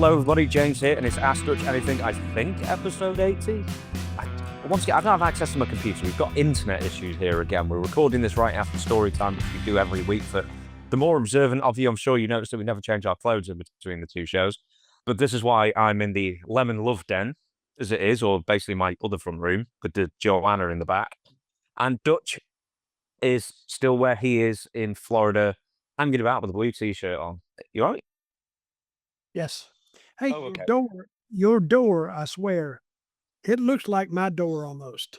Hello, everybody. James here, and it's Ask Dutch Anything, I think, episode 80. Once again, I don't have access to my computer. We've got internet issues here again. We're recording this right after story time, which we do every week. For the more observant of you, I'm sure you noticed that we never change our clothes in between the two shows. But this is why I'm in the Lemon Love Den, as it is, or basically my other front room, with the Joanna in the back. And Dutch is still where he is in Florida, hanging about with a blue t-shirt on. You all right? Yes. Hey, Oh, okay. your door, I swear, it looks like my door almost.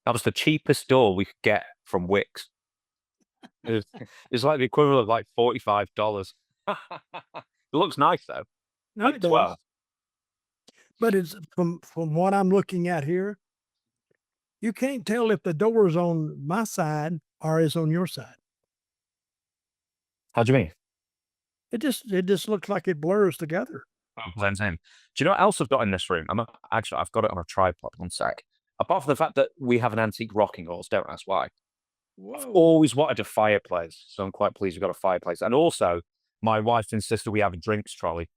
That was the cheapest door we could get from Wix. It's like the equivalent of like $45. It looks nice though. No, Like it does. 12. But it's from what I'm looking at here, you can't tell if the door is on my side or is on your side. How do you mean? It just looks like it blurs together. Oh, blends in. Do you know what else I've got in this room? Actually, I've got it on a tripod. One sec. Apart from the fact that we have an antique rocking horse, don't ask why. I've always wanted a fireplace, so I'm quite pleased we've got a fireplace. And also, my wife insisted we have a drinks trolley.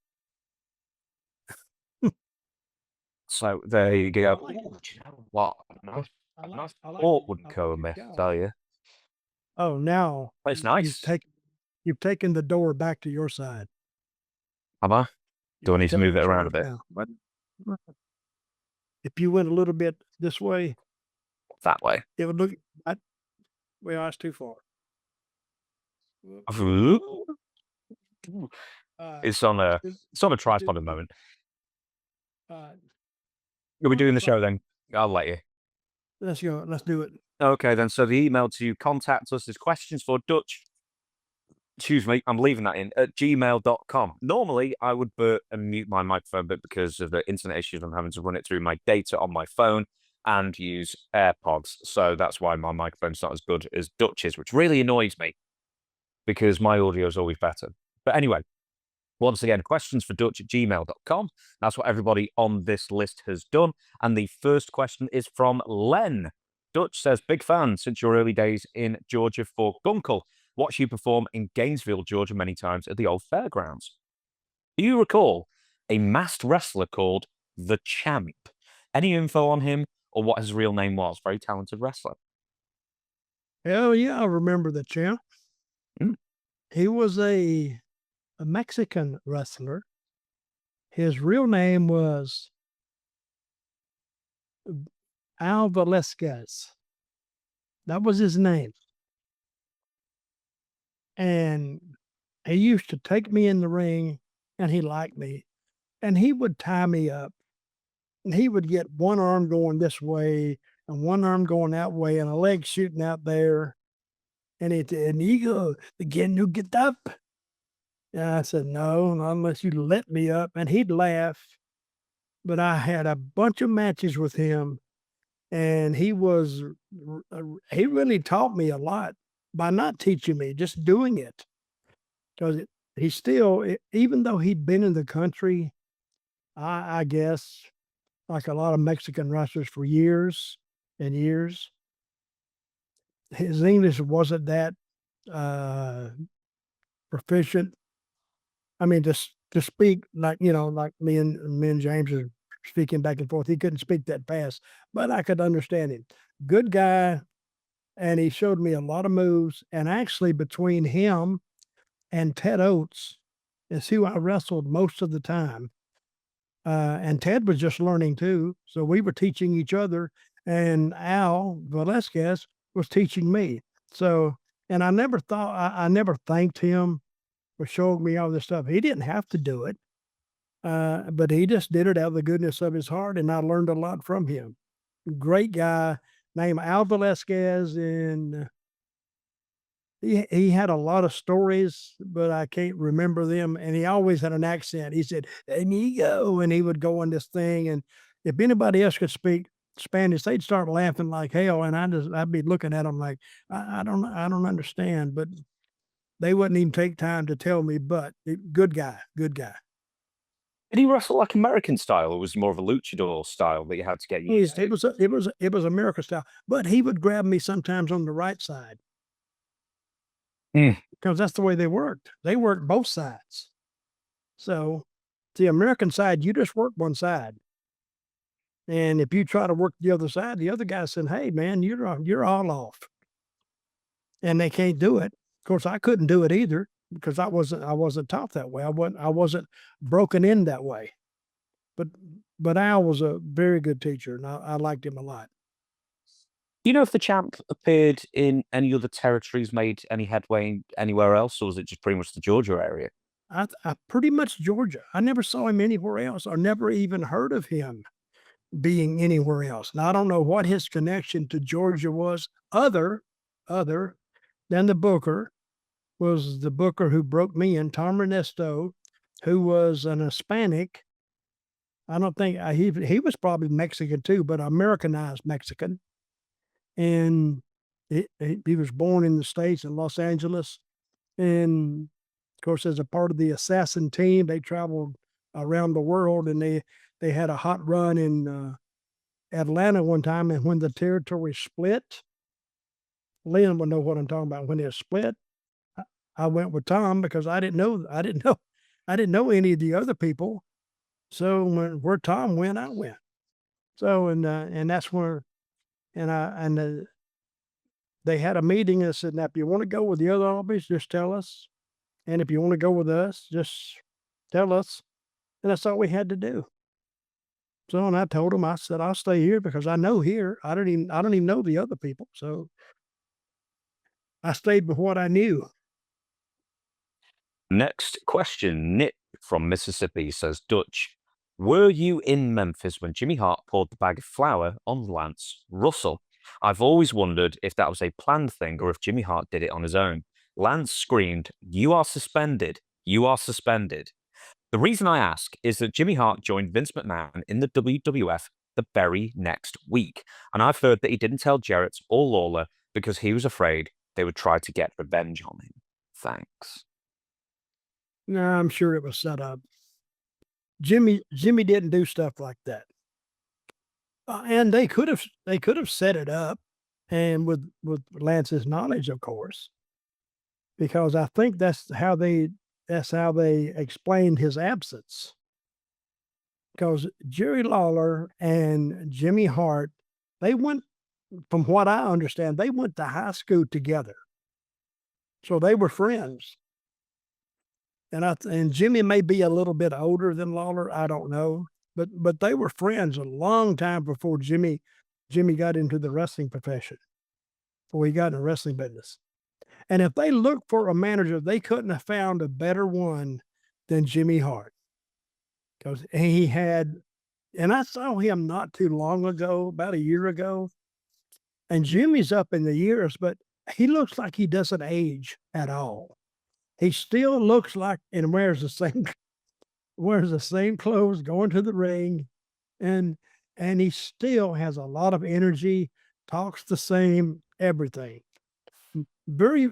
So there you go. I like Ooh, do you know what? Nice I like port it. wouldn't I like cover it. me, Yeah. tell you. Oh, now But it's nice. you've taken the door back to your side. Have I? Do I need to move it around a bit? Now. If you went a little bit this way, That way. it would look. Well, that's too far. It's on a tripod at the moment. Are we doing the show then? I'll let you. Let's go. Let's do it. Okay, then. So the email to contact us is questions for Dutch. Excuse me, I'm leaving that in at gmail.com. Normally, I would mute my microphone, but because of the internet issues, I'm having to run it through my data on my phone and use AirPods. So that's why my microphone's not as good as Dutch's, which really annoys me because my audio is always better. But anyway, once again, questions for Dutch at gmail.com. That's what everybody on this list has done. And the first question is from Len. Dutch says, big fan since your early days in Georgia for Gunkel. Watched you perform in Gainesville, Georgia many times at the old fairgrounds. Do you recall a masked wrestler called The Champ? Any info on him or what his real name was? Very talented wrestler. Hell yeah, I remember the Champ. Mm. He was a Mexican wrestler. His real name was Al Velasquez. That was his name. And he used to take me in the ring, and he liked me, and he would tie me up, and he would get one arm going this way and one arm going that way and a leg shooting out there. And he go, again, you get up. And I said, no, not unless you let me up. And he'd laugh. But I had a bunch of matches with him, and he really taught me a lot by not teaching me, just doing it. Because he still, even though he'd been in the country, I guess, like a lot of Mexican wrestlers for years and years, his English wasn't that proficient. I mean, just to speak like, like me and James are speaking back and forth. He couldn't speak that fast, but I could understand him. Good guy, and he showed me a lot of moves. And actually, between him and Ted Oates is who I wrestled most of the time. And Ted was just learning too. So we were teaching each other, and Al Velasquez was teaching me. So, and I never thanked him for showing me all this stuff. He didn't have to do it, but he just did it out of the goodness of his heart. And I learned a lot from him. Great guy named Al Velasquez, and he had a lot of stories, but I can't remember them. And he always had an accent. He said, "Amigo," and he would go on this thing. And if anybody else could speak Spanish, they'd start laughing like hell. And I'd be looking at them like, I don't understand. But they wouldn't even take time to tell me. But good guy, good guy. Did he wrestle like American style, or was it more of a luchador style that you had to get used to? It was American style, but he would grab me sometimes on the right side. Mm. Because that's the way they worked. They worked both sides. So The American side, you just work one side. And if you try to work the other side, the other guy said, "Hey, man, you're all off," and they can't do it. Of course, I couldn't do it either because I wasn't taught that way. I wasn't broken in that way. But but Al was a very good teacher, and I liked him a lot. Do you know if the champ appeared in any other territories, made any headway anywhere else, or was it just pretty much the Georgia area? I pretty much Georgia. I never saw him anywhere else, or never even heard of him being anywhere else. Now I don't know what his connection to Georgia was, other than the Booker. Was the Booker who broke me in, Tom Ernesto, who was an Hispanic. I don't think he was probably Mexican too, but Americanized Mexican, and he was born in the States in Los Angeles, and of course, as a part of the assassin team, they traveled around the world, and they had a hot run in Atlanta one time, and when the territory split, Lynn would know what I'm talking about. When it split, I, I went with Tom because I didn't know any of the other people. So where Tom went, I went. So and that's where they had a meeting and said, now if you want to go with the other armies, just tell us, and if you want to go with us, just tell us, and that's all we had to do. So and I told him, I said I'll stay here because I know here. I don't even know the other people. So I stayed with what I knew. Next question. Nick from Mississippi says, Dutch, were you in Memphis when Jimmy Hart poured the bag of flour on Lance Russell? I've always wondered if that was a planned thing or if Jimmy Hart did it on his own. Lance screamed, "You are suspended. You are suspended." The reason I ask is that Jimmy Hart joined Vince McMahon in the WWF the very next week. And I've heard that he didn't tell Jarrett or Lawler because he was afraid they would try to get revenge on him. Thanks. No, I'm sure it was set up. Jimmy didn't do stuff like that. And they could have set it up, and with Lance's knowledge, of course, because I think that's how they explained his absence. Because Jerry Lawler and Jimmy Hart, they went, from what I understand, they went to high school together, so they were friends. And Jimmy may be a little bit older than Lawler, I don't know, but they were friends a long time before Jimmy got into the wrestling profession, before he got in the wrestling business. And if they looked for a manager, they couldn't have found a better one than Jimmy Hart, because he had. And I saw him not too long ago, about a year ago, and Jimmy's up in the years, but he looks like he doesn't age at all. He still looks like and wears the same clothes, going to the ring, and he still has a lot of energy, talks the same, everything. Very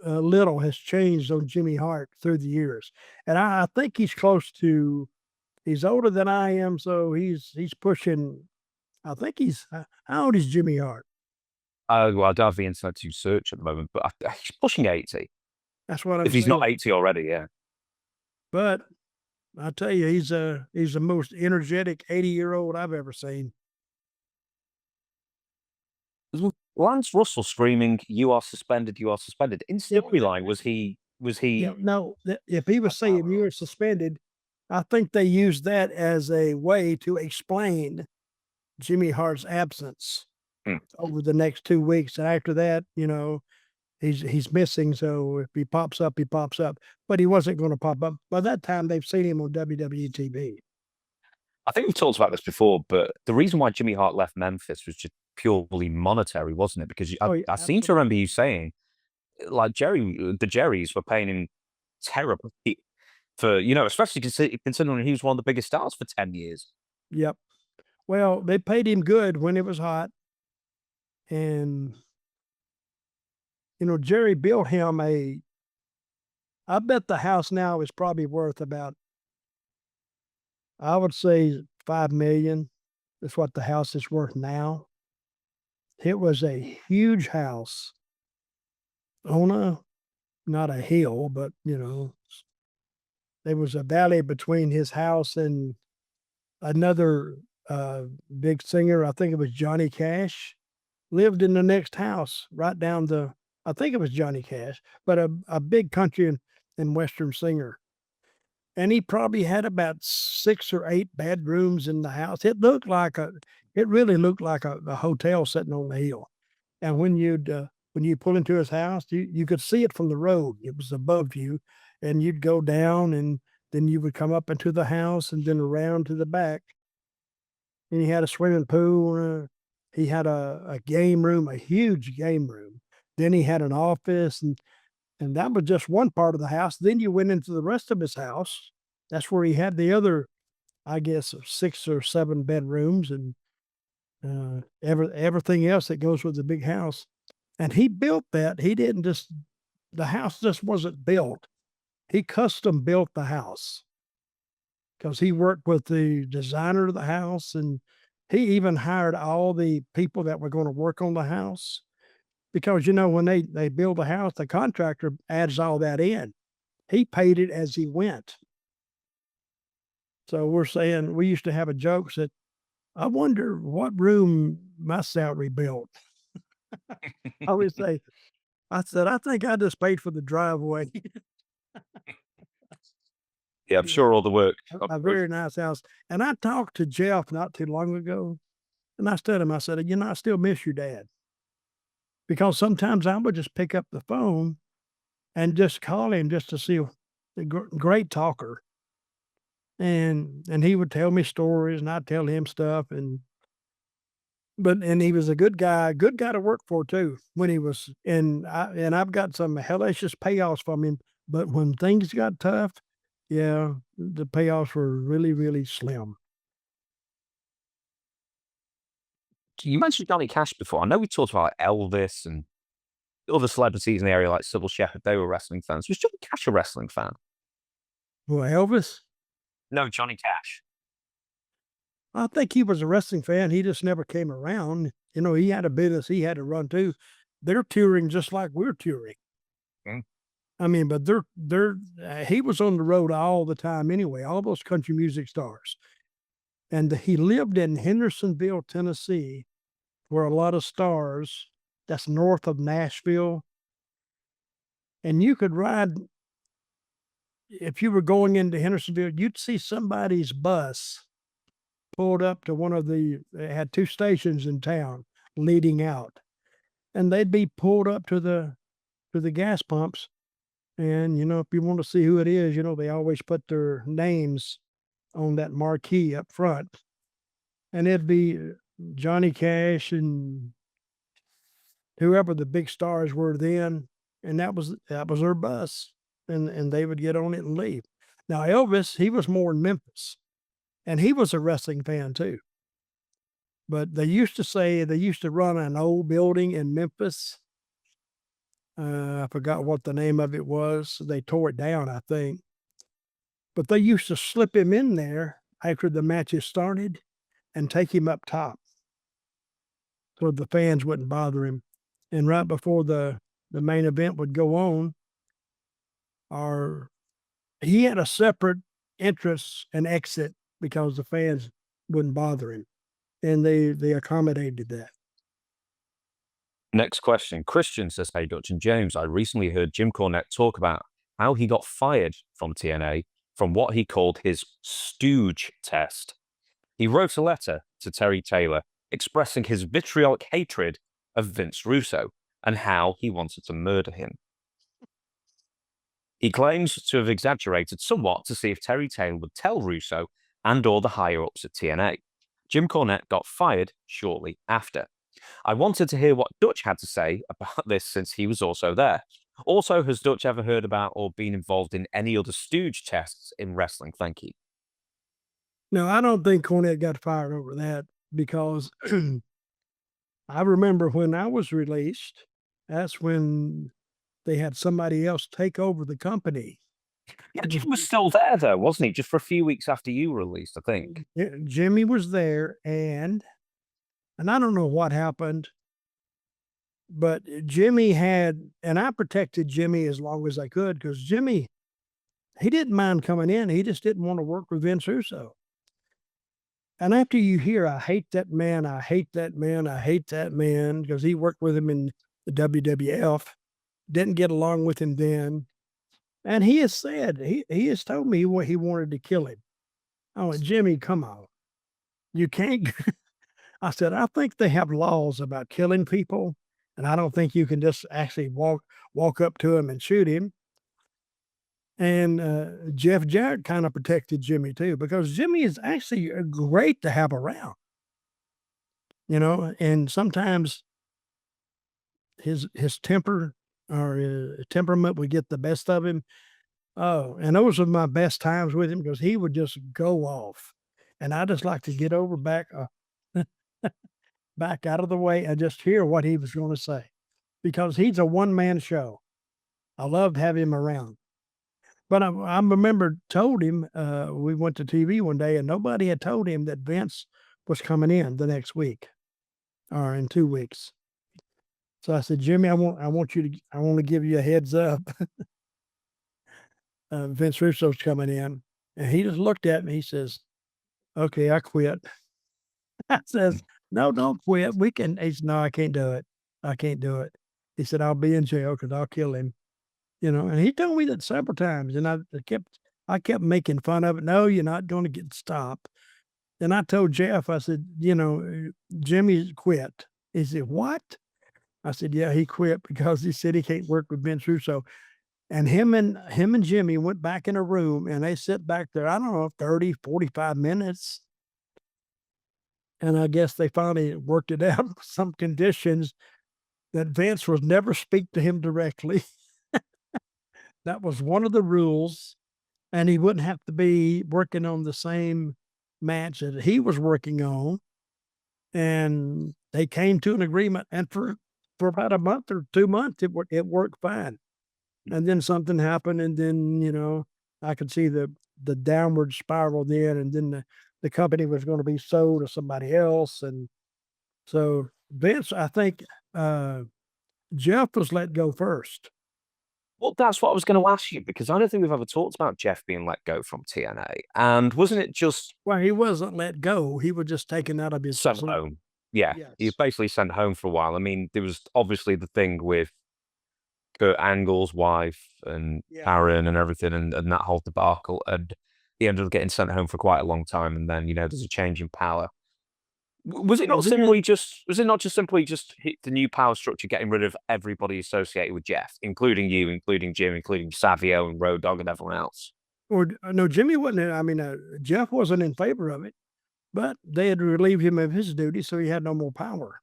little has changed on Jimmy Hart through the years, and I think he's close to. He's older than I am, so he's pushing. I think how old is Jimmy Hart? Well, I don't have the internet to search at the moment, but he's pushing 80. That's what I'm If he's not saying. 80 already, yeah. But I tell you, he's the most energetic 80-year-old I've ever seen. Lance Russell screaming, "You are suspended, you are suspended." In Yeah, but storyline, was he no, if he was saying you're suspended, I think they used that as a way to explain Jimmy Hart's absence Hmm. over the next 2 weeks. And after that, he's missing. So if he pops up, he pops up. But he wasn't going to pop up. By that time, they've seen him on WWE TV. I think we've talked about this before, but the reason why Jimmy Hart left Memphis was just purely monetary, wasn't it? Because Oh, yeah, I seem to absolutely. remember you saying, like the Jerrys were paying him terribly for, especially considering he was one of the biggest stars for 10 years. Yep. Well, they paid him good when it was hot. And, Jerry built him I bet the house now is probably worth about, I would say 5 million. That's what the house is worth now. It was a huge house on not a hill, but there was a valley between his house and another big singer. I think it was Johnny Cash, lived in the next house right down the. I think it was Johnny Cash, but a big country and western singer. And he probably had about 6 or 8 bedrooms in the house. It really looked like a hotel sitting on the hill. And when you pull into his house, you could see it from the road. It was above you, and you'd go down, and then you would come up into the house, and then around to the back. And he had a swimming pool. He had a game room, a huge game room. Then he had an office, and that was just one part of the house. Then you went into the rest of his house. That's where he had the other, I guess, 6 or 7 bedrooms and everything else that goes with the big house. And he built that. He didn't just, the house just wasn't built. He custom built the house because he worked with the designer of the house, and he even hired all the people that were going to work on the house. Because, when they build a house, the contractor adds all that in. He paid it as he went. So we're saying, we used to have a joke that, I wonder what room my salary built. I always say, I said, I think I just paid for the driveway. Yeah, I'm sure all the work. A very nice house. And I talked to Jeff not too long ago, and I told him, I said, I still miss your dad. Because sometimes I would just pick up the phone and just call him just to see the great talker. And he would tell me stories, and I'd tell him stuff, and he was a good guy to work for too. When he was, and I've got some hellacious payoffs from him. But when things got tough, yeah, the payoffs were really, really slim. You mentioned Johnny Cash before. I know we talked about Elvis and other celebrities in the area like Sybil Shepherd. They were wrestling fans. Was Johnny Cash a wrestling fan? Well, Elvis, No, Johnny Cash. I think he was a wrestling fan. He just never came around. He had a business he had to run too. They're touring just like we're touring. Mm. I mean, but he was on the road all the time anyway, all those country music stars. And he lived in Hendersonville, Tennessee, where a lot of stars, that's north of Nashville. And you could ride, if you were going into Hendersonville, you'd see somebody's bus pulled up to they had 2 stations in town leading out. And they'd be pulled up to the gas pumps. And, if you want to see who it is, they always put their names on that marquee up front. And it'd be Johnny Cash and whoever the big stars were then. And that was their bus. And they would get on it and leave. Now, Elvis, he was more in Memphis. And he was a wrestling fan too. But they used to run an old building in Memphis. I forgot what the name of it was. They tore it down, I think. But they used to slip him in there after the matches started and take him up top so the fans wouldn't bother him. And right before the main event would go on, he had a separate entrance and exit because the fans wouldn't bother him. And they accommodated that. Next question. Christian says, "Hey, Dutch and James, I recently heard Jim Cornette talk about how he got fired from TNA from what he called his Stooge test. He wrote a letter to Terry Taylor expressing his vitriolic hatred of Vince Russo and how he wanted to murder him. He claims to have exaggerated somewhat to see if Terry Taylor would tell Russo and all the higher-ups at TNA. Jim Cornette got fired shortly after. I wanted to hear what Dutch had to say about this since he was also there. Also, has Dutch ever heard about or been involved in any other Stooge tests in wrestling? Thank you." No, I don't think Cornette got fired over that because I remember when I was released, that's when they had somebody else take over the company. Yeah, Jim was still there, though, wasn't he? Just for a few weeks after you were released, I think. Jimmy was there, and I don't know what happened, but Jimmy and I protected Jimmy as long as I could because Jimmy he didn't mind coming in. He just didn't want to work with Vince Russo. And after you hear, I hate that man, I hate that man, I hate that man, because he worked with him in the WWF, didn't get along with him then. And he has said, he has told me what he wanted to kill him. I went, Jimmy, come on. You can't. I said, I think they have laws about killing people, and I don't think you can just actually walk up to him and shoot him. And Jeff Jarrett kind of protected Jimmy too, because Jimmy is actually great to have around, and sometimes his temper or his temperament would get the best of him. Oh, and those were my best times with him because he would just go off. And I just like to get over back out of the way and just hear what he was going to say, because he's a one-man show. I loved having him around. But I remember told him, we went to TV one day and nobody had told him that Vince was coming in the next week or in 2 weeks. So I said, Jimmy, I want to give you a heads up. Vince Russo's coming in. And he just looked at me. He says, okay, I quit. I says, no, don't quit. He said, no, I can't do it. I can't do it. He said, I'll be in jail because I'll kill him. And he told me that several times, and I kept making fun of it. No, you're not going to get stopped. And I told Jeff, I said, Jimmy quit. He said, what? I said, yeah, he quit because he said he can't work with Vince Russo. And him and Jimmy went back in a room and they sit back there, I don't know, 30, 45 minutes. And I guess they finally worked it out with some conditions that Vince was never speak to him directly. That was one of the rules, and he wouldn't have to be working on the same match that he was working on. And they came to an agreement, and for about a month or 2 months, it worked fine. And then something happened, and then I could see the downward spiral then, and then the company was going to be sold to somebody else, and so Vince, I think, Jeff was let go first. Well, that's what I was going to ask you, because I don't think we've ever talked about Jeff being let go from TNA. And wasn't it just Well, he wasn't let go. He was just taken out of his sent home? Yeah, he was Yes. basically sent home for a while. I mean, there was obviously the thing with Kurt Angle's wife and Yeah. Karen and everything, and that whole debacle. And he ended up getting sent home for quite a long time. And then, there's a change in power. Was it not Well, then just simply just the new power structure getting rid of everybody associated with Jeff, including you, including Jim, including Savio and Road Dogg and everyone else? no, Jimmy wasn't I mean, Jeff wasn't in favor of it, but they had relieved him of his duty, so he had no more power.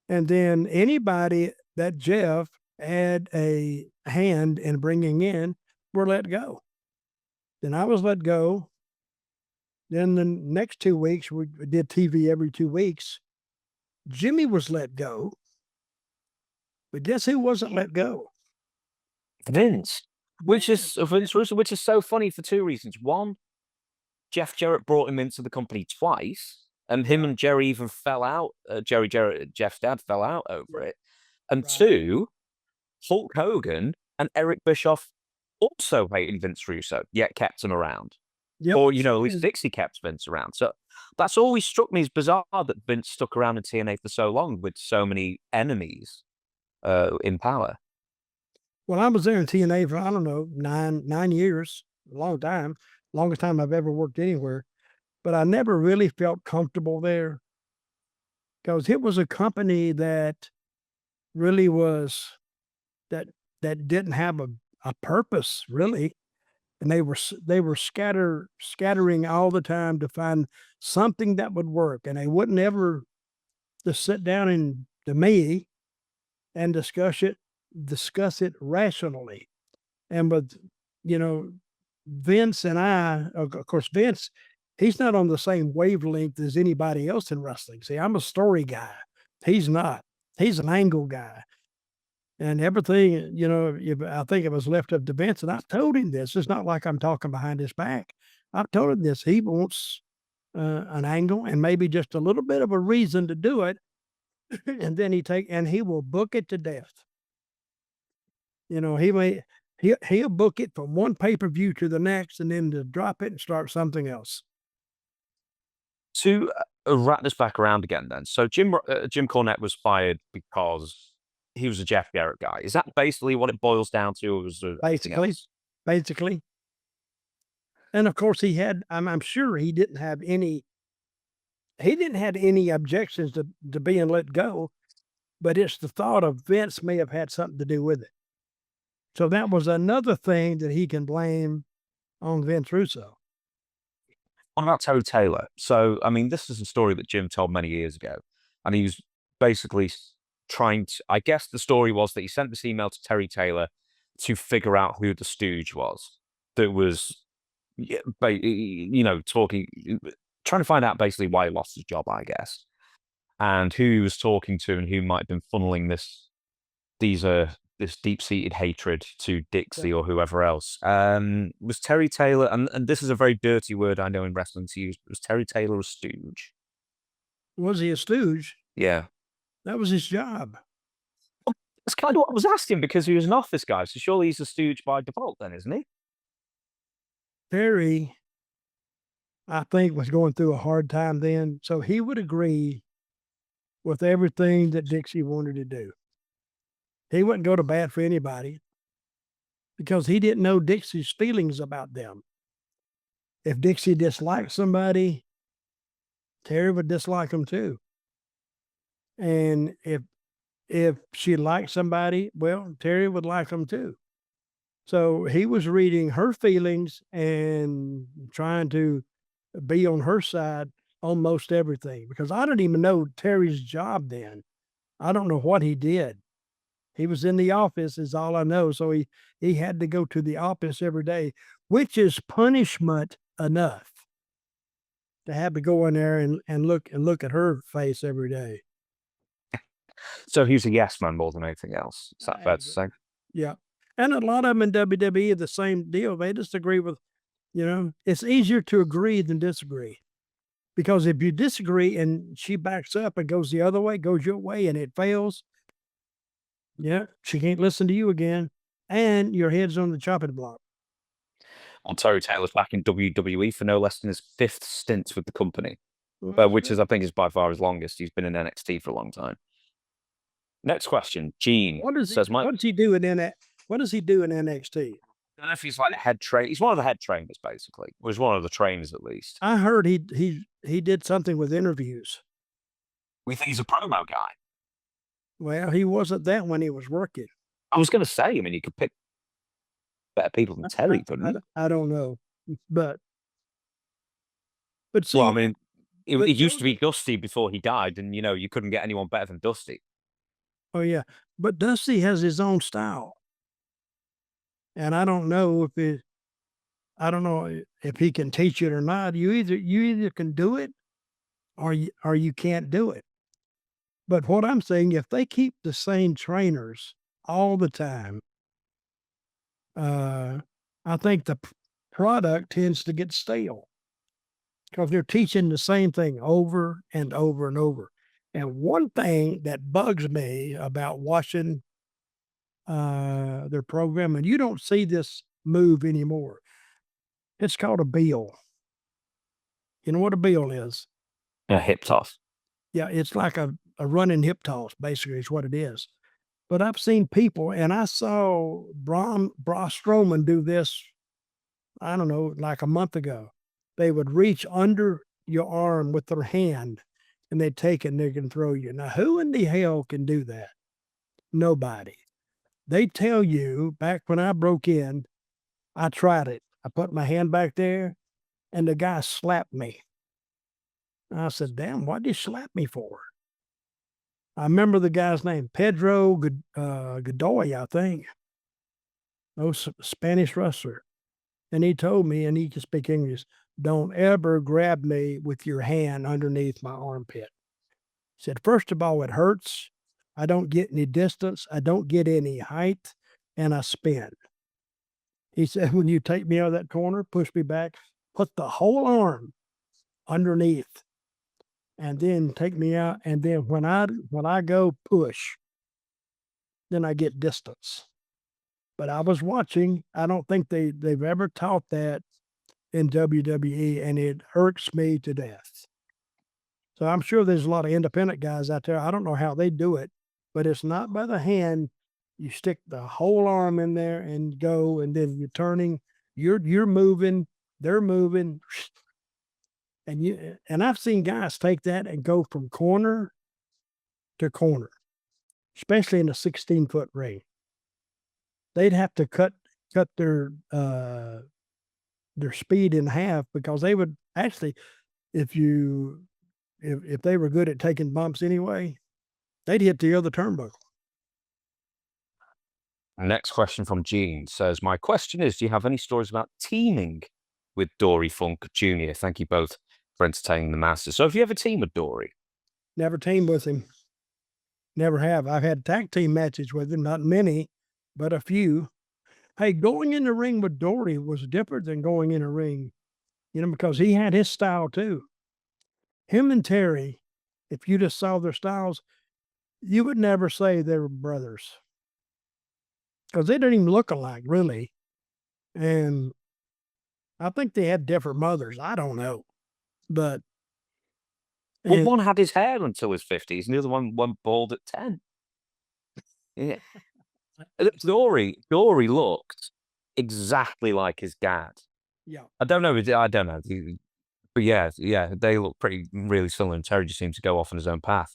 And then anybody that Jeff had a hand in bringing in were let go. Then I was let go. Then the next 2 weeks, we did TV every 2 weeks. Jimmy was let go. But guess who wasn't let go? Vince, Vince Russo, which is so funny for two reasons. One, Jeff Jarrett brought him into the company twice, and him and Jerry even fell out. Jerry Jarrett, Jeff's dad, fell out over it. And Right. two, Hulk Hogan and Eric Bischoff also hated Vince Russo, yet kept him around. Yep. Or, at least Dixie kept Vince around. So that's always struck me as bizarre that Vince stuck around in TNA for so long with so many enemies in power. Well, I was there in TNA for, I don't know, 9 years, a long time, longest time I've ever worked anywhere. But I never really felt comfortable there because it was a company that really was that didn't have a purpose really, and they were scattering all the time to find something that would work, and they wouldn't ever just sit down and to me and discuss it rationally. And with Vince and I, of course, Vince, he's not on the same wavelength as anybody else in wrestling. See, I'm a story guy. He's not. He's an angle guy. And everything, I think it was left up to Vince, and I told him this. It's not like I'm talking behind his back. I've told him this. He wants an angle and maybe just a little bit of a reason to do it, and then he will book it to death. He He'll book it from one pay-per-view to the next and then to drop it and start something else. To wrap this back around again, then. So Jim Cornette was fired because he was a Jeff Jarrett guy. Is that basically what it boils down to, or was there anything else? Basically. And of course, I'm sure he didn't have any objections to being let go, but it's the thought of Vince may have had something to do with it. So that was another thing that he can blame on Vince Russo. What about Terry Taylor? So, I mean, this is a story that Jim told many years ago, and he was basically trying to. I guess the story was that he sent this email to Terry Taylor to figure out who the Stooge was. That was, talking, trying to find out basically why he lost his job, I guess, and who he was talking to, and who might have been funneling this deep-seated hatred to Dixie or whoever else. Was Terry Taylor, and this is a very dirty word I know in wrestling to use, was Terry Taylor a stooge? Was he a stooge? Yeah. That was his job. That's kind of what I was asking, because he was an office guy, so surely he's a stooge by default then, isn't he? Terry, I think, was going through a hard time then, so he would agree with everything that Dixie wanted to do. He wouldn't go to bat for anybody because he didn't know Dixie's feelings about them. If Dixie disliked somebody, Terry would dislike them too. And if she liked somebody, well, Terry would like them too. So he was reading her feelings and trying to be on her side on most everything, because I don't even know Terry's job then. I don't know what he did. He was in the office is all I know. So he had to go to the office every day, which is punishment enough to have to go in there and look at her face every day. So he was a yes man more than anything else. Is that fair to say? Yeah. And a lot of them in WWE are the same deal. They just agree with, it's easier to agree than disagree. Because if you disagree and she backs up and goes the other way, goes your way, and it fails, yeah, she can't listen to you again, and your head's on the chopping block. Well, Terry Taylor's back in WWE for no less than his 5th stint with the company, Well, which is, I think, is by far his longest. He's been in NXT for a long time. Next question, Gene says, what does he do in What does he do in NXT? I don't know if he's like the head trainer. He's one of the head trainers, basically. Or he's one of the trainers, at least. I heard he did something with interviews. We think he's a promo guy. Well, he wasn't that when he was working. I was going to say, I mean, you could pick better people than Terry, couldn't you? I don't know, but see, well, I mean, it used to be Dusty before he died, and you couldn't get anyone better than Dusty. Oh yeah, but Dusty has his own style, and I don't know if he can teach it or not. You either can do it, or you can't do it. But what I'm saying, if they keep the same trainers all the time, I think the product tends to get stale because they're teaching the same thing over and over and over. And one thing that bugs me about watching their program, and you don't see this move anymore, it's called a bill. You know what a bill is? A hip toss. Yeah, it's like a running hip toss, basically, is what it is. But I've seen people, and I saw Braun Strowman do this, I don't know, like a month ago. They would reach under your arm with their hand, and they'd take it and they can throw you. Now, who in the hell can do that? Nobody. They tell you, back when I broke in, I tried it. I put my hand back there, and the guy slapped me. I said, damn, what did he slap me for? I remember the guy's name, Pedro Godoy, I think. No Spanish wrestler. And he told me, and he can speak English, don't ever grab me with your hand underneath my armpit. He said, first of all, it hurts. I don't get any distance. I don't get any height, and I spin. He said, when you take me out of that corner, push me back, put the whole arm underneath, and then take me out. And then when I go push, then I get distance. But I was watching. I don't think they've ever taught that in WWE, and it hurts me to death. So I'm sure there's a lot of independent guys out there. I don't know how they do it, but it's not by the hand. You stick the whole arm in there and go, and then you're turning. You're moving. They're moving, and I've seen guys take that and go from corner to corner, especially in a 16-foot ring. They'd have to cut their speed in half, because they would actually, if they were good at taking bumps anyway, they'd hit the other turnbuckle. Next question from Gene says, my question is, do you have any stories about teaming with Dory Funk Jr.? Thank you both for entertaining the masses. So have you ever teamed with Dory? Never teamed with him. Never have. I've had tag team matches with him, not many, but a few. Hey, going in the ring with Dory was different than going in a ring, because he had his style too. Him and Terry, if you just saw their styles, you would never say they were brothers, because they didn't even look alike, really. And I think they had different mothers. I don't know. But well, one had his hair until his 50s, and the other one went bald at 10. Yeah. Dory looked exactly like his dad. Yeah. I don't know. But yeah, they look really similar, and Terry just seems to go off on his own path.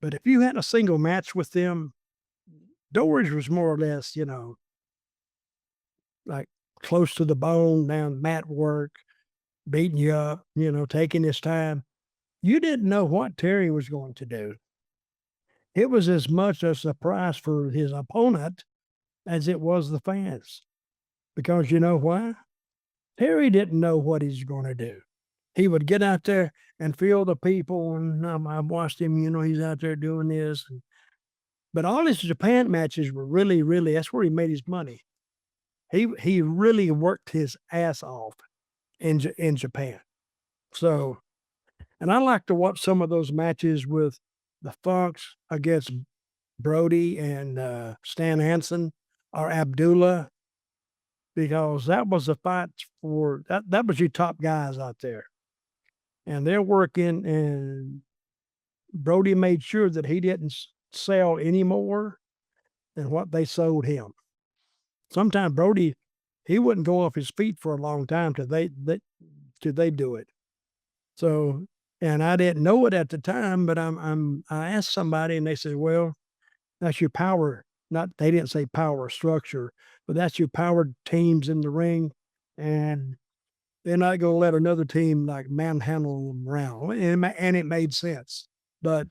But if you had a single match with them, Dory's was more or less, like close to the bone, down mat work, beating you up, taking his time. You didn't know what Terry was going to do. It was as much a surprise for his opponent as it was the fans. Because you know why? Terry didn't know what he's going to do. He would get out there and feel the people, and I've watched him, he's out there doing this. But all his Japan matches were really, really, that's where he made his money. He really worked his ass off in Japan. So, and I like to watch some of those matches with the Funks against Brody and Stan Hansen or Abdullah, because that was a fight for that was your top guys out there. And they're working, and Brody made sure that he didn't sell any more than what they sold him. Sometimes Brody, he wouldn't go off his feet for a long time till they do it. So, and I didn't know it at the time, but I asked somebody, and they said, well, that's your power. They didn't say power structure, but that's your power teams in the ring. And they're not going to let another team like manhandle them around. And it made sense. And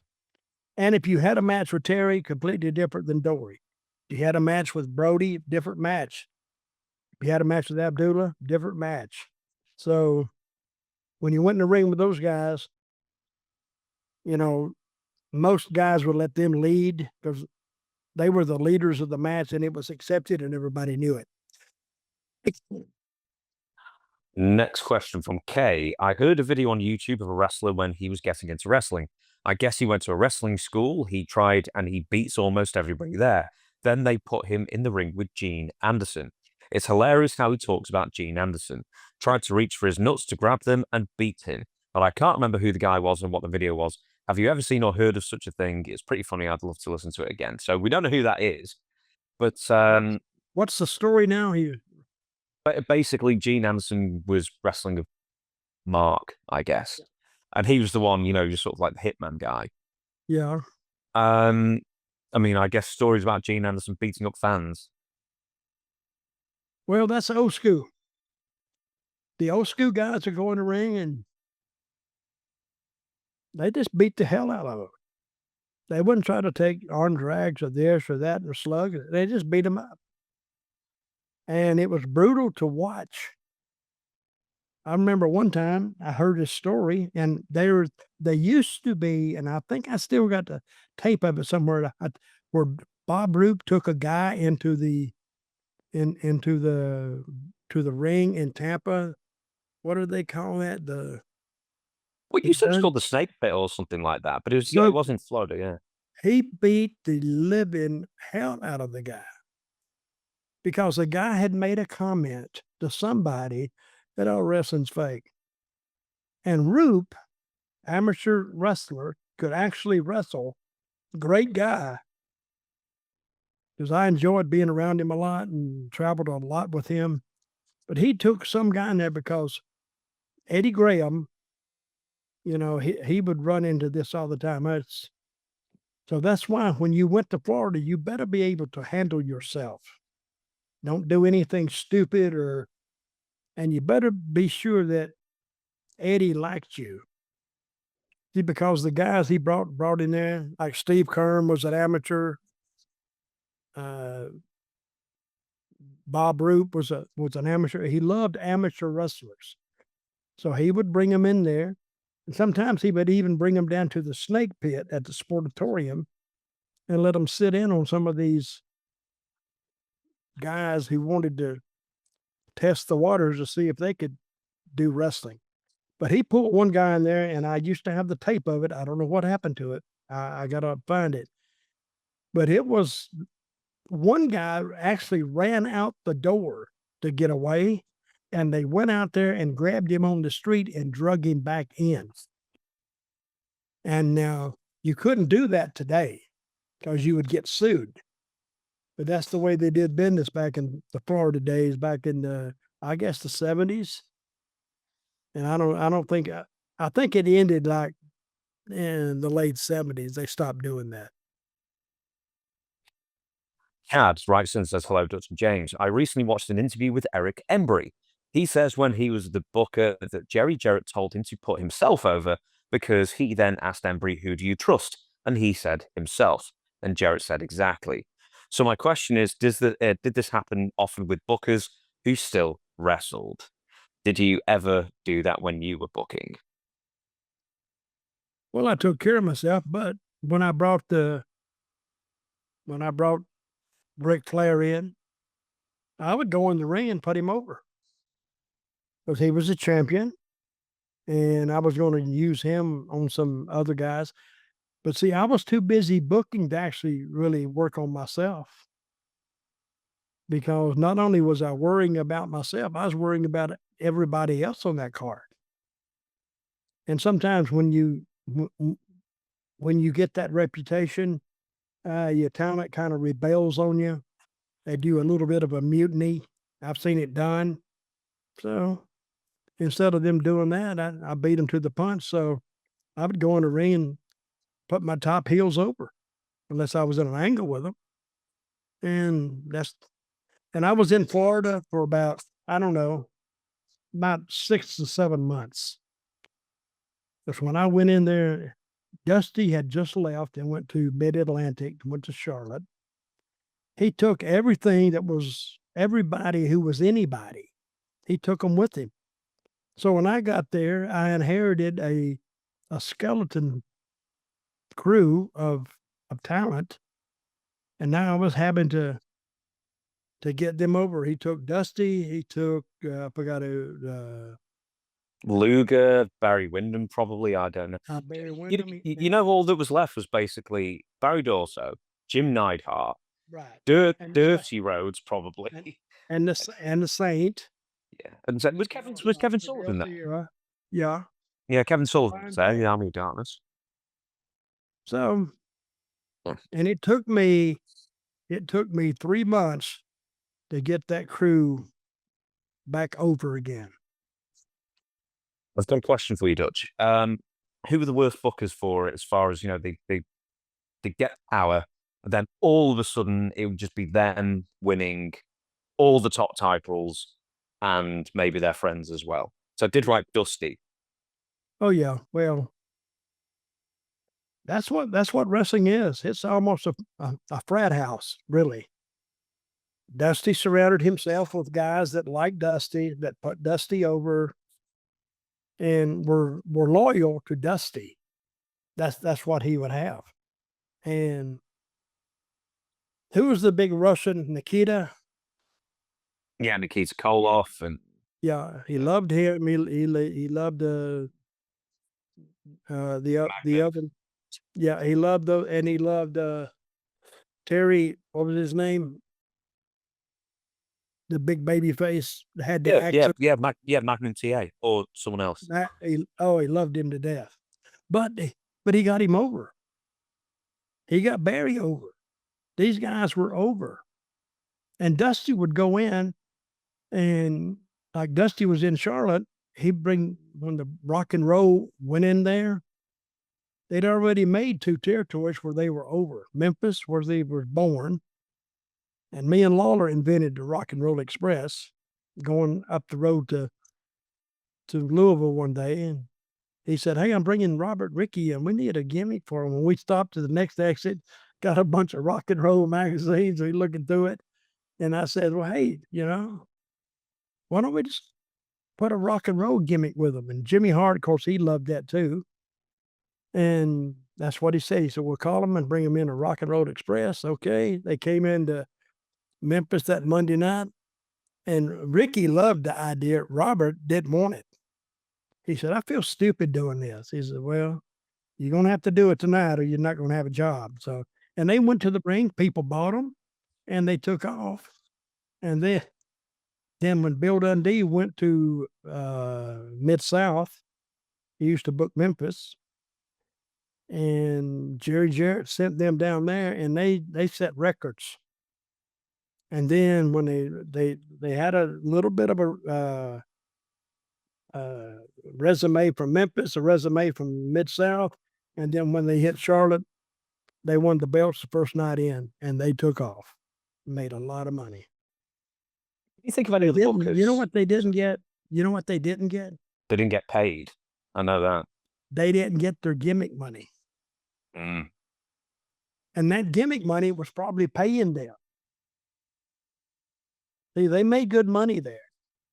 if you had a match with Terry, completely different than Dory. If you had a match with Brody, different match. If you had a match with Abdullah, different match. So when you went in the ring with those guys, most guys would let them lead because they were the leaders of the match, and it was accepted and everybody knew it. Next question from Kay. I heard a video on YouTube of a wrestler when he was getting into wrestling. I guess he went to a wrestling school. He tried and he beats almost everybody there. Then they put him in the ring with Gene Anderson. It's hilarious how he talks about Gene Anderson. Tried to reach for his nuts to grab them and beat him. But I can't remember who the guy was and what the video was. Have you ever seen or heard of such a thing? It's pretty funny. I'd love to listen to it again. So we don't know who that is. But what's the story now? Basically, Gene Anderson was wrestling with Mark, I guess. And he was the one, just sort of like the hitman guy. Yeah. I guess stories about Gene Anderson beating up fans. Well, that's old school. The old school guys would go in the ring and they just beat the hell out of them. They wouldn't try to take arm drags or this or that or slug. They just beat them up. And it was brutal to watch. I remember one time I heard this story, and they used to be, and I think I still got the tape of it somewhere, where Bob Roop took a guy into the ring in Tampa. What do they call that? You said it's called the Snake Pit or something like that, but it was in Florida, yeah. He beat the living hell out of the guy because a guy had made a comment to somebody that, "Oh, wrestling's fake." And Roop, amateur wrestler, could actually wrestle. Great guy. Because I enjoyed being around him a lot and traveled a lot with him. But he took some guy in there because Eddie Graham, he would run into this all the time. So that's why when you went to Florida, you better be able to handle yourself. Don't do anything stupid and you better be sure that Eddie liked you. See, because the guys he brought in there, like Steve Kern was an amateur. Uh, Bob Roop was an amateur. He loved amateur wrestlers. So he would bring them in there. And sometimes he would even bring them down to the snake pit at the sportatorium and let them sit in on some of these guys who wanted to test the waters to see if they could do wrestling. But he pulled one guy in there, and I used to have the tape of it. I don't know what happened to it. I got to find it. But it was one guy actually ran out the door to get away, and they went out there and grabbed him on the street and drug him back in. And now you couldn't do that today because you would get sued. But that's the way they did business back in the Florida days, back in I guess the 70s. And I don't think I think it ended like in the late 70s. They stopped doing that. Cad writes and says, "Hello, Dutch and James. I recently watched an interview with Eric Embry. He says when he was the booker that Jerry Jarrett told him to put himself over because he then asked Embry, 'Who do you trust?' And he said himself. And Jarrett said exactly. So my question is, did this happen often with bookers who still wrestled? Did you ever do that when you were booking?" Well, I took care of myself, but when I brought Ric Flair in, I would go in the ring and put him over because he was a champion, and I was going to use him on some other guys. But see, I was too busy booking to actually really work on myself because not only was I worrying about myself, I was worrying about everybody else on that card. And sometimes when you get that reputation, your talent kind of rebels on you. They do a little bit of a mutiny. I've seen it done. So instead of them doing that, I beat them to the punch. So I would go in the ring and put my top heels over unless I was in an angle with them. And I was in Florida for about, I don't know, about 6 to 7 months. Because when I went in there, Dusty had just left and went to Mid-Atlantic, went to Charlotte. He took everything that was everybody who was anybody. He took them with him. So when I got there, I inherited a skeleton crew of talent, and now I was having to get them over. He took Dusty. He took I forgot who. Luger, Barry Windham, probably. I don't know. Barry You, Windham. you know, all that was left was basically Barry Dorso, Jim Neidhart, Right. And Dirty Roads, and probably. and the Saint. Yeah, and so was Kevin Sullivan there? Era. Yeah. Yeah, Kevin Sullivan was there. Fine. The Army of Darkness. So, Yeah. and it took me 3 months to get that crew back over again. I've got a question for you, Dutch. Who were the worst bookers for it as far as, they get power, and then all of a sudden it would just be them winning all the top titles and maybe their friends as well. So I did write Dusty. Oh yeah. Well, that's what wrestling is. It's almost a frat house, really. Dusty surrounded himself with guys that liked Dusty, that put Dusty over, and were loyal to Dusty. That's what he would have. And who was the big Russian? Nikita. Yeah, Nikita Koloff and Yeah, he loved him. He loved the other. Yeah, he loved the, and he loved Terry. What was his name? the big baby face had the accent. Magnum TA or someone else. He loved him to death. But he got him over. He got Barry over. These guys were over. And Dusty would go in, and like Dusty was in Charlotte, he'd bring, when the rock and roll went in there, they'd already made 2 territories where they were over. Memphis, where they were born, and me and Lawler invented the Rock and Roll Express, going up the road to Louisville one day, and he said, "Hey, I'm bringing Robert Rickey, and we need a gimmick for him." When we stopped to the next exit, got a bunch of rock and roll magazines. We looking through it, and I said, "Well, hey, why don't we just put a rock and roll gimmick with him?" And Jimmy Hart, of course, he loved that too. And that's what he said. He said, "We'll call him and bring him in a Rock and Roll Express." Okay. They came into Memphis that Monday night, and Ricky loved the idea. Robert didn't want it. He said, "I feel stupid doing this." He said, "Well, you're going to have to do it tonight or you're not going to have a job." So, and they went to the ring, people bought them, and they took off. And then when Bill Dundee went to Mid-South, he used to book Memphis, and Jerry Jarrett sent them down there, and they set records. And then when they had a little bit of a resume from Memphis, a resume from Mid-South, and then when they hit Charlotte, they won the belts the first night in, and they took off, made a lot of money. You think of any other bookers? You know what they didn't get? You know what they didn't get? They didn't get paid. I know that. They didn't get their gimmick money. Mm. And that gimmick money was probably paying them. See, they made good money there,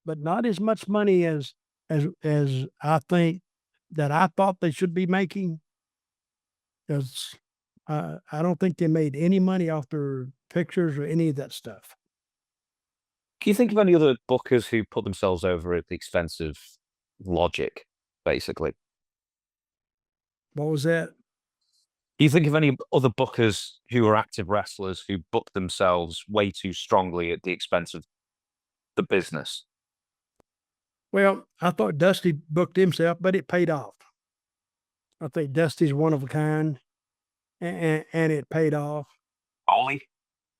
but not as much money as I think that I thought they should be making. Because I don't think they made any money off their pictures or any of that stuff. Can you think of any other bookers who put themselves over at the expense of logic, basically? What was that? Do you think of any other bookers who are active wrestlers who book themselves way too strongly at the expense of the business? Well, I thought Dusty booked himself, but it paid off. I think Dusty's one of a kind, and it paid off. Ollie?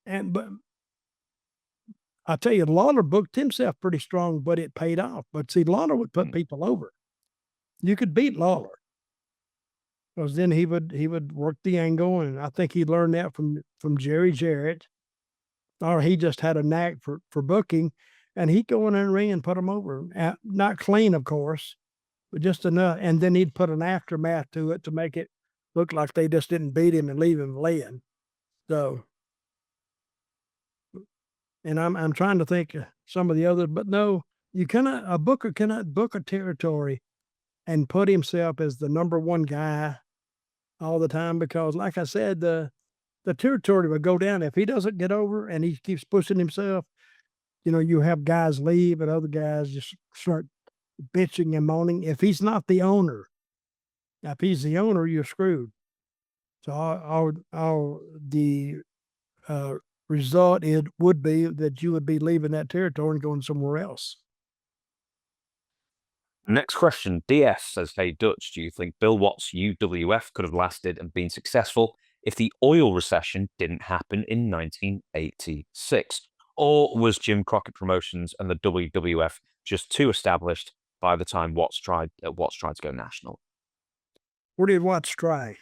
But I tell you, Lawler booked himself pretty strong, but it paid off. But see, Lawler would put people over. You could beat Lawler, because then he would work the angle, and I think he learned that from Jerry Jarrett, or he just had a knack for booking, and he'd go in the ring and put them over. Not clean, of course, but just enough. And then he'd put an aftermath to it to make it look like they just didn't beat him and leave him laying. So, and I'm trying to think of some of the others, but no, a booker cannot book a territory and put himself as the number one guy all the time, because like I said, the territory would go down if he doesn't get over and he keeps pushing himself. You have guys leave and other guys just start bitching and moaning. If he's not the owner, if he's the owner, you're screwed. So the result would be that you would be leaving that territory and going somewhere else. Next question. DS says, "Hey Dutch, do you think Bill Watts' UWF could have lasted and been successful if the oil recession didn't happen in 1986? Or was Jim Crockett Promotions and the WWF just too established by the time Watts tried to go national?" Where did Watts try?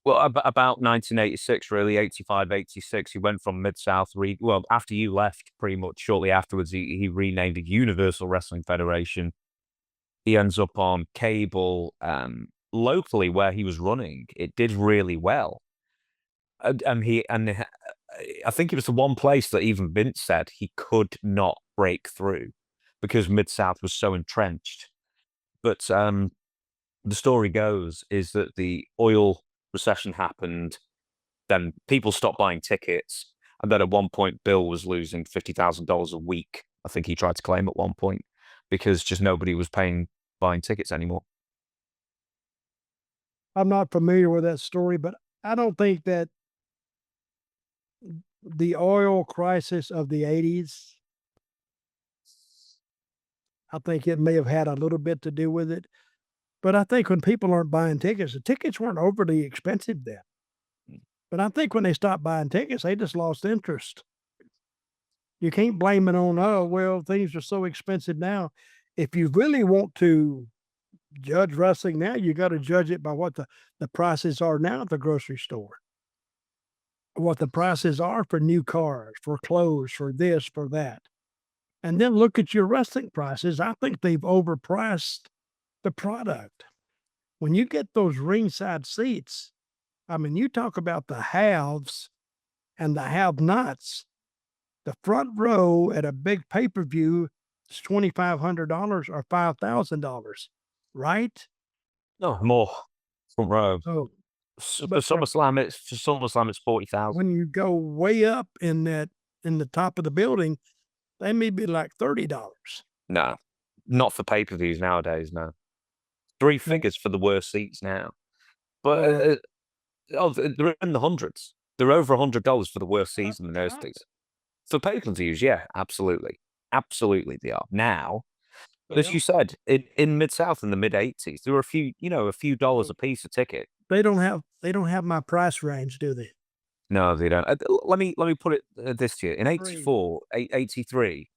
Well, about 1986, really, 85, 86. He went from Mid-South. Well, after you left, pretty much shortly afterwards, he renamed it Universal Wrestling Federation. He ends up on cable locally where he was running. It did really well. I think it was the one place that even Vince said he could not break through because Mid-South was so entrenched. But the story goes is that the oil recession happened, then people stopped buying tickets, and then at one point Bill was losing $50,000 a week. I think he tried to claim at one point because just nobody was buying tickets anymore. I'm not familiar with that story, but I don't think that the oil crisis of the 80s I think it may have had a little bit to do with it. But I think when people aren't buying tickets, the tickets weren't overly expensive then. But I think when they stopped buying tickets, they just lost interest. You can't blame it on, oh, well, things are so expensive now. If you really want to judge wrestling now, you got to judge it by what the prices are now at the grocery store, what the prices are for new cars, for clothes, for this, for that. And then look at your wrestling prices. I think they've overpriced the product. When you get those ringside seats, I mean, you talk about the haves and the have-nots. The front row at a big pay-per-view is $2,500 or $5,000, right? No, more. Front row. So, For but SummerSlam, it's 40,000. when you go way up in the top of the building, they may be like $30. No, not for pay-per-views nowadays, no. 3 Well, figures for the worst seats now. But, well, they're in the hundreds. They're over $100 for the worst seats in the I, nurse seats. For pay-per-views, yeah, absolutely. Absolutely they are. Now, as you well, said, in Mid-South in the mid-80s, there were a few dollars well, a piece a ticket. they don't have my price range, do they? No, they don't. Let me put it, this to you. In Free. 84, 83,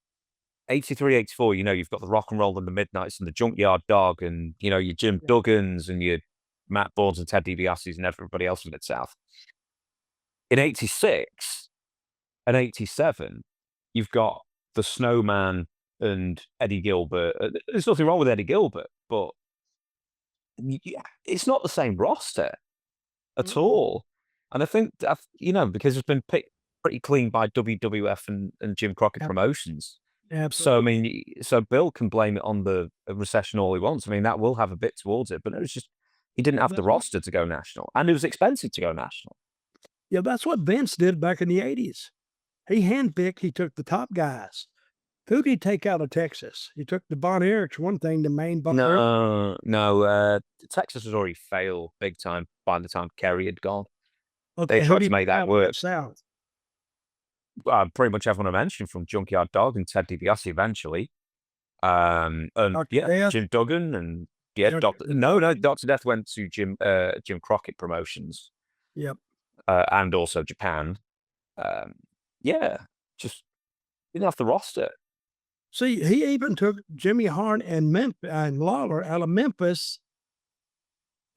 83, 84, you've got the Rock and Roll and the Midnights and the Junkyard Dog and, your Jim Yeah. Duggans and your Matt Bournes and Ted DiBiase's and everybody else in Mid-South. In 86 and 87, you've got the Snowman and Eddie Gilbert. There's nothing wrong with Eddie Gilbert, but it's not the same roster at No, all. And I think that, because it's been picked pretty clean by WWF and Jim Crockett ab- Promotions. So, I absolutely. mean, so Bill can blame it on the recession all he wants. I mean, that will have a bit towards it, but it was just, he didn't Well, have the that's what roster to go national, and it was expensive to go national. yeah, that's what Vince did back in the '80s. He handpicked. He took the top guys. Who did he take out of Texas? He took the Von Erichs, one thing, the main Von Erich. No, Texas has already failed big time by the time Kerry had gone. They Okay, who tried did to he make take that out of work. the South? Pretty much everyone I mentioned, from Junkyard Dog and Ted DiBiase eventually. And Dr. yeah, Death? Jim Duggan and yeah, Dr. No, Dr. Death went to Jim Crockett Promotions, Yep. and also Japan. Um, yeah, just didn't have the roster. See, he even took Jimmy Hart and Lawler out of Memphis,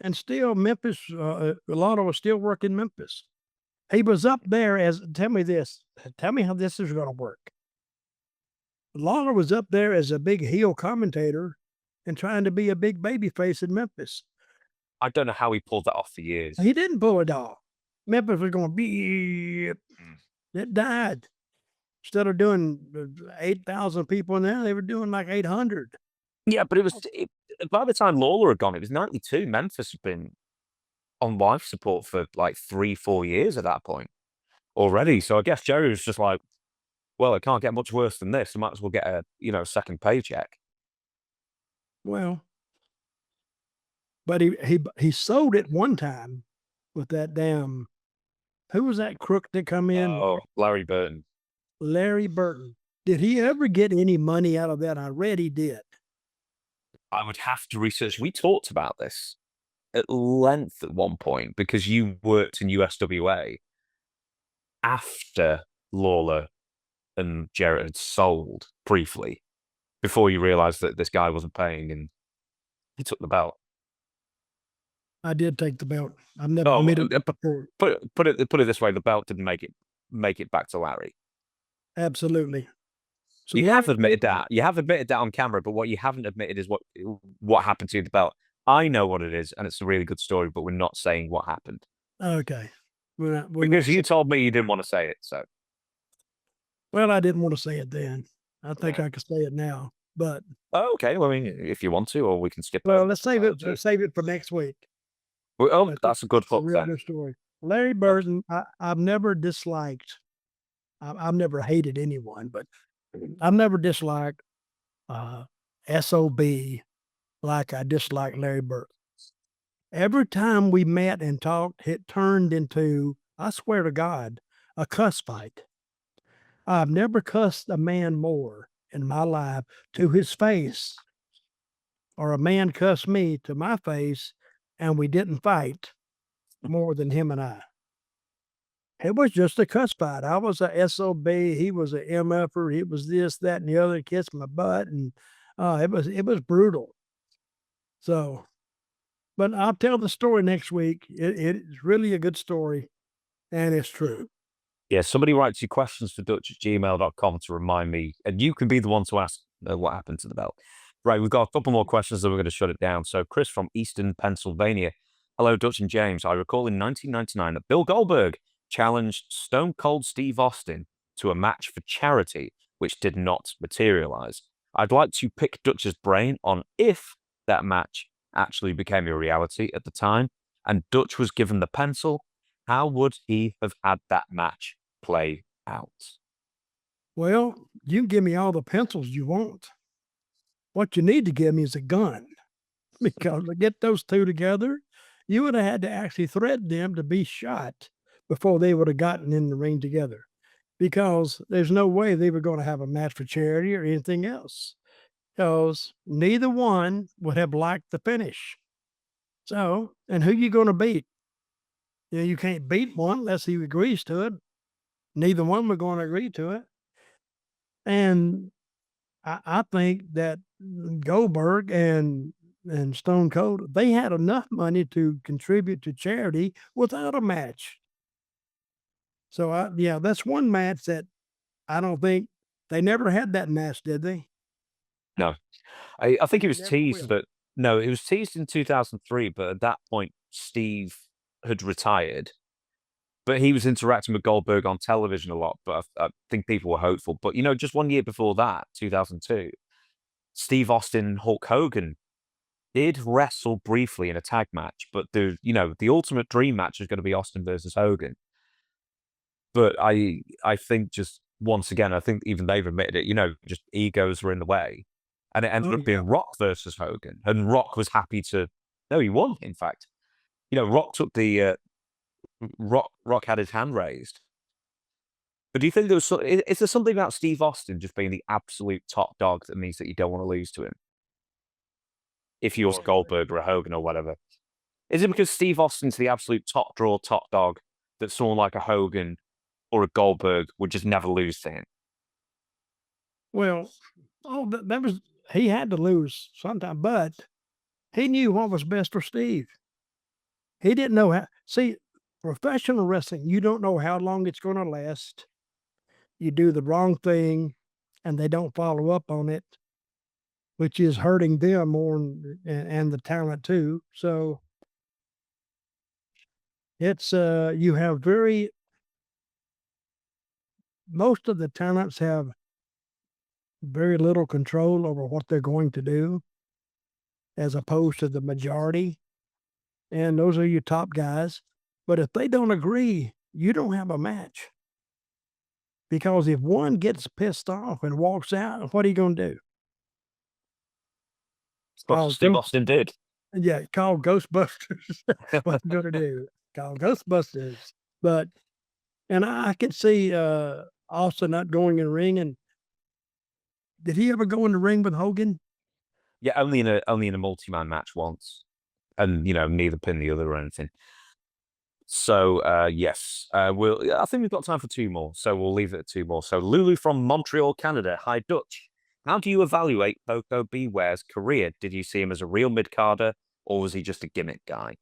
and still Memphis, Lawler was still working Memphis. He was up there as, tell me this, tell me how this is going to work. Lawler was up there as a big heel commentator and trying to be a big baby face in Memphis. I don't know how he pulled that off for years. He didn't pull it off. Memphis was going beep. It died. Instead of doing 8,000 people in there, they were doing like 800. Yeah, but by the time Lawler had gone, it was 92. Memphis had been on life support for like 3-4 years at that point already. So I guess Jerry was just like, well, it can't get much worse than this. I might as well get a second paycheck. Well, but he sold it one time with that damn, who was that crook that come in? Oh, Larry Burton. Larry Burton. Did he ever get any money out of that? I read he did. I would have to research. We talked about this at length at one point because you worked in USWA after Lawler and Jarrett had sold briefly before you realized that this guy wasn't paying and he took the belt. I did take the belt. I've never Oh, admitted it before. put it this way: the belt didn't make it back to Larry. Absolutely. So You have Larry admitted Burton, that. You have admitted that on camera, but what you haven't admitted is what happened to the belt. I know what it is, and it's a really good story, but we're not saying what happened okay. We're not because you saying, told me you didn't want to say it. So, well, I didn't want to say it then. I think yeah. I could say it now. But Oh, okay. Well, I mean, if you want to, or we can skip well, over let's the part too. save it for next week. Oh, That's that's a good it's a hook real then. good story. Larry Burton, I've never disliked. I've never hated anyone, but I've never disliked SOB like I dislike Larry Burton. Every time we met and talked, it turned into, I swear to God, a cuss fight. I've never cussed a man more in my life to his face, or a man cussed me to my face, and we didn't fight more than him and I. It was just a cuss fight. I was a SOB, he was a MFer, he was this, that, and the other, kissed my butt, and it was brutal. So, but I'll tell the story next week. It's really a good story, and it's true. Yeah, somebody writes you questions for Dutch@gmail.com to remind me, and you can be the one to ask what happened to the belt. Right, we've got a couple more questions, and we're going to shut it down. So, Chris from Eastern Pennsylvania. Hello, Dutch and James. I recall in 1999 that Bill Goldberg challenged Stone Cold Steve Austin to a match for charity, which did not materialize. I'd like to pick Dutch's brain on if that match actually became a reality at the time, and Dutch was given the pencil. How would he have had that match play out? Well, you can give me all the pencils you want. What you need to give me is a gun, because to get those two together, you would have had to actually threaten them to be shot before they would have gotten in the ring together, because there's no way they were going to have a match for charity or anything else, because neither one would have liked the finish. So, and who you going to beat? You can't beat one unless he agrees to it. Neither one were going to agree to it. And I think that Goldberg and Stone Cold, they had enough money to contribute to charity without a match. So yeah, that's one match that I don't think they never had that match, did they? No, I think it was Never teased, will. but no, it was teased in 2003. But at that point, Steve had retired, but he was interacting with Goldberg on television a lot. But I think people were hopeful. But just 1 year before that, 2002, Steve Austin and Hulk Hogan did wrestle briefly in a tag match, but the ultimate dream match is going to be Austin versus Hogan. But I think just once again, I think even they've admitted it, just egos were in the way. And it ended Oh up yeah. being Rock versus Hogan. And Rock was happy to no, he won, in fact. Rock took the Rock had his hand raised. But do you think is there something about Steve Austin just being the absolute top dog that means that you don't want to lose to him? If you're a Goldberg or a Hogan or whatever. Is it because Steve Austin's the absolute top draw, top dog, that someone like a Hogan or a Goldberg would just never lose to him? Well, that was, he had to lose sometime, but he knew what was best for Steve. He didn't know how. See, professional wrestling, you don't know how long it's going to last. You do the wrong thing, and they don't follow up on it, which is hurting them more, and the talent too. So it's you have very most of the talents have very little control over what they're going to do, as opposed to the majority. And those are your top guys. But if they don't agree, you don't have a match. Because if one gets pissed off and walks out, what are you going to do? But Call Steve Austin did. Yeah, call Ghostbusters. What you gonna do? Call Ghostbusters. But and I could see Austin not going in the ring. And did he ever go in the ring with Hogan? Yeah, only in a multi-man match once. And neither pin the other or anything. So yes, I think we've got time for two more, so we'll leave it at two more. So Lulu from Montreal, Canada. Hi, Dutch. How do you evaluate Koko B Ware's career? Did you see him as a real mid-carder, or was he just a gimmick guy?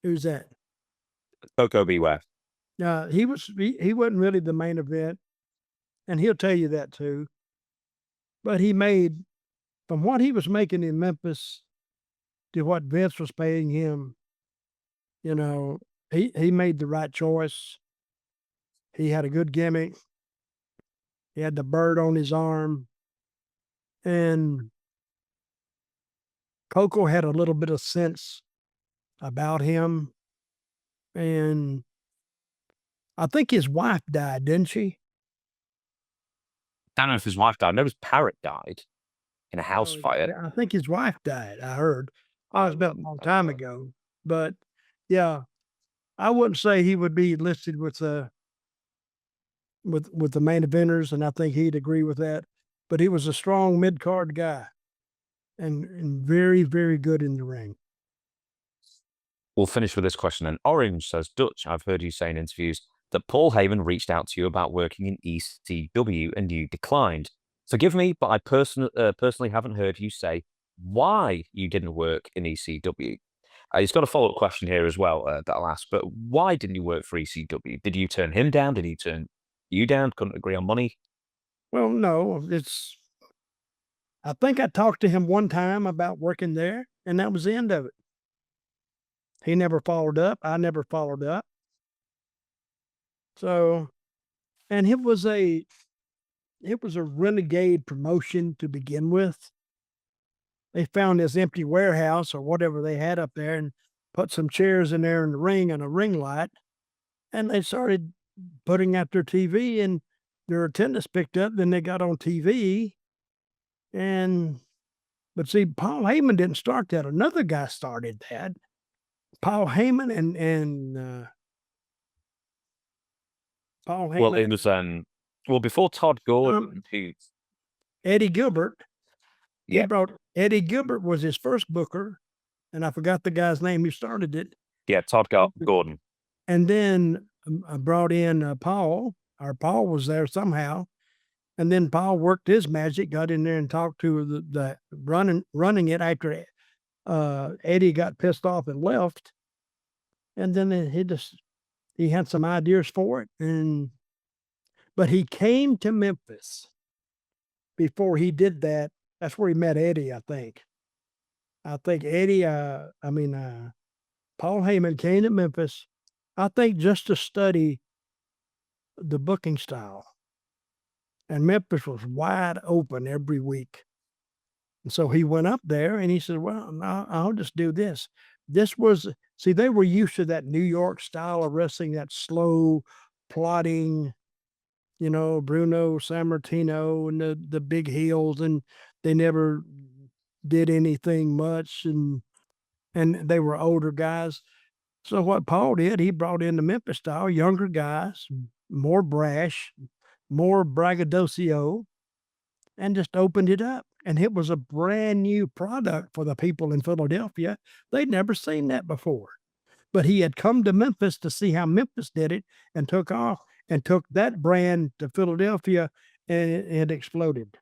Who's that? Koko B Ware. He wasn't really the main event, and he'll tell you that too. But he made, from what he was making in Memphis to what Vince was paying him, you know, he made the right choice. He had a good gimmick. He had the bird on his arm, and Coco had a little bit of sense about him. And I think his wife died, didn't she? I don't know if his wife died. I know his parrot died in a house Oh, fire. I think his wife died, I heard. Oh, it's about a long time ago. But yeah, I wouldn't say he would be listed with the main eventers, and I think he'd agree with that. but he was a strong mid-card guy and very, very good in the ring. We'll finish with this question then. Orange says, Dutch, I've heard you say in interviews that Paul Heyman reached out to you about working in ECW and you declined. Forgive me, but I personally haven't heard you say why you didn't work in ECW. He's got a follow-up question here as well that I'll ask, but why didn't you work for ECW? Did you turn him down? Did he turn you down? Couldn't agree on money? Well, no, I think I talked to him one time about working there, and that was the end of it. He never followed up. I never followed up. So, and it was a renegade promotion to begin with. They found this empty warehouse or whatever they had up there and put some chairs in there in the ring and a ring light. And they started putting out their TV and their attendance picked up. Then they got on TV. But see, Paul Heyman didn't start that. Another guy started that. Paul Heyman and Paul Well, Heyman, it was before Todd Gordon, who Eddie Gilbert. Yeah. He brought Eddie Gilbert was his first booker, and I forgot the guy's name who started it. Yeah, Todd Gordon. And then I brought in Paul. Paul was there somehow, and then Paul worked his magic, got in there and talked to the running it after Eddie got pissed off and left. And then he had some ideas for it, but he came to Memphis before he did that. That's where he met Eddie, I think. I think Eddie, Paul Heyman came to Memphis, I think just to study the booking style. And Memphis was wide open every week. And so he went up there and he said, well, I'll just do this. They were used to that New York style of wrestling, that slow, plodding, Bruno Sammartino and the big heels, and they never did anything much, and they were older guys. So what Paul did, he brought in the Memphis style, younger guys, more brash, more braggadocio, and just opened it up. And it was a brand new product for the people in Philadelphia. They'd never seen that before. But he had come to Memphis to see how Memphis did it and took off and took that brand to Philadelphia, and it exploded.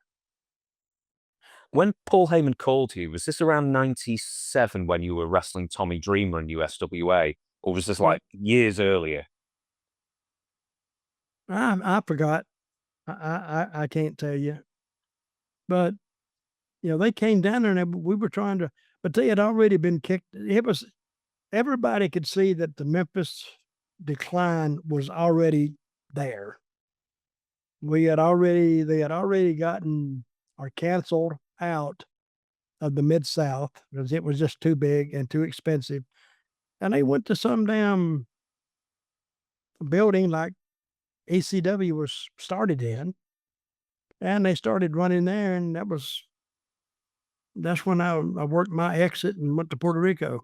When Paul Heyman called you, was this around 97 when you were wrestling Tommy Dreamer in USWA? Or was this like years earlier? I forgot. I can't tell you. But, they came down there and we were trying to, but they had already been kicked. Everybody could see that the Memphis decline was already there. They had already gotten or canceled out of the Mid-South because it was just too big and too expensive. And they went to some damn building like ECW was started in, and they started running there, and that's when I worked my exit and went to Puerto Rico.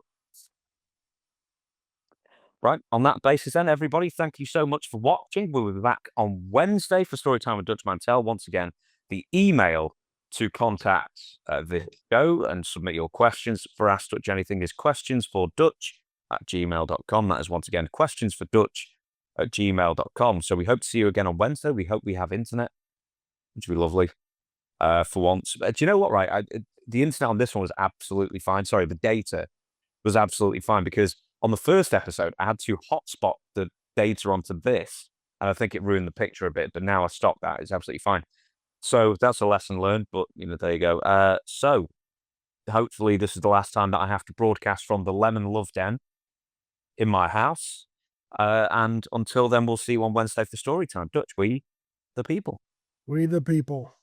Right. On that basis then, everybody, thank you so much for watching. We'll be back on Wednesday for Storytime with Dutch Mantell. Once again, the email to contact the show and submit your questions for Ask Dutch Anything is questionsfordutch@gmail.com. That is, once again, questionsfordutch@gmail.com. So we hope to see you again on Wednesday. We hope we have internet, which would be lovely for once. But do you know what, right? The internet on this one was absolutely fine. Sorry, the data was absolutely fine because on the first episode, I had to hotspot the data onto this, and I think it ruined the picture a bit, but now I stopped that. It's absolutely fine. So that's a lesson learned, but, there you go. So hopefully this is the last time that I have to broadcast from the Lemon Love Den in my house. And until then, we'll see you on Wednesday for Storytime. Dutch, we the people. We the people.